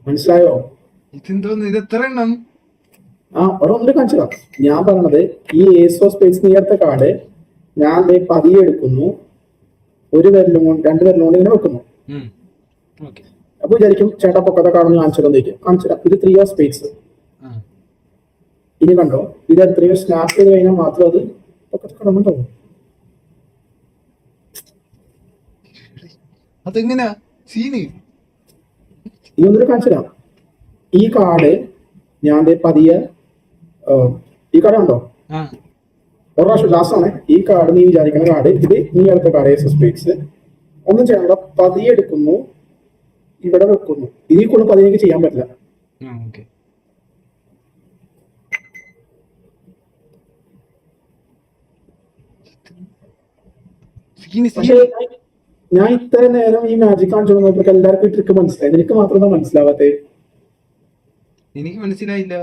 മനസ്സിലായോ? ഇതെന്തോന്ന്, ഇത് എത്ര എണ്ണം? ഒരൊന്നിട്ട് കാണിച്ചതാ. ഞാൻ പറഞ്ഞത് ഈ ഏസ് ഓഫ് സ്പേസ് നേരത്തെ കാർഡ് ഞാൻ പതിയെ എടുക്കുന്നു, ഒരു വിരലും കൊണ്ട് രണ്ട് വിരലും കൊണ്ട് ഇങ്ങനെ വെക്കുന്നു. അപ്പൊ വിചാരിക്കും ചേട്ടാ പൊക്കത്തെ കാർഡ് കാണിച്ചിട്ടൊന്നിരിക്കും. കാണിച്ചില്ല. ഇത് 3 ഓഫ് സ്പേസ്. ഇനി കണ്ടോ, ഇത് എത്രയോ സ്നാപ്പ് ചെയ്ത് കഴിഞ്ഞാൽ മാത്രം അത് പൊക്കത്തെ കടന്നുണ്ടാവും. അതെങ്ങനാ സീന്? ഈ ഒന്നിട്ട് കാണിച്ചുതരാം. ഈ കാർഡ് ഞാൻ പതിയെ ഈ കാർഡ് കണ്ടോ, ഒരു പ്രാവശ്യം ലാസ്റ്റ് ആണ് ഈ കാർഡ്. നീ വിചാരിക്കുന്ന കാർഡ് ഇത്, നീ അടുത്ത കാർഡ് ഏസ് ഓഫ് സ്പേസ്. ഒന്നും ചെയ്യണ്ട, പതിയെ എടുക്കുന്നു, ഇവിടെ വെക്കുന്നു. ഇതിൽ കൂടുതൽ പതിയെ ചെയ്യാൻ പറ്റില്ല. പക്ഷേ ഞാൻ ഇത്ര നേരം ഈ മാജിക് കാണിച്ചു നോക്കിയപ്പോൾ എല്ലാവർക്കും ഈ ട്രിക്ക് മനസ്സിലായി, നിനക്ക് മാത്രമേ മനസ്സിലാവാത്തേ? എനിക്ക് മനസ്സിലായില്ല.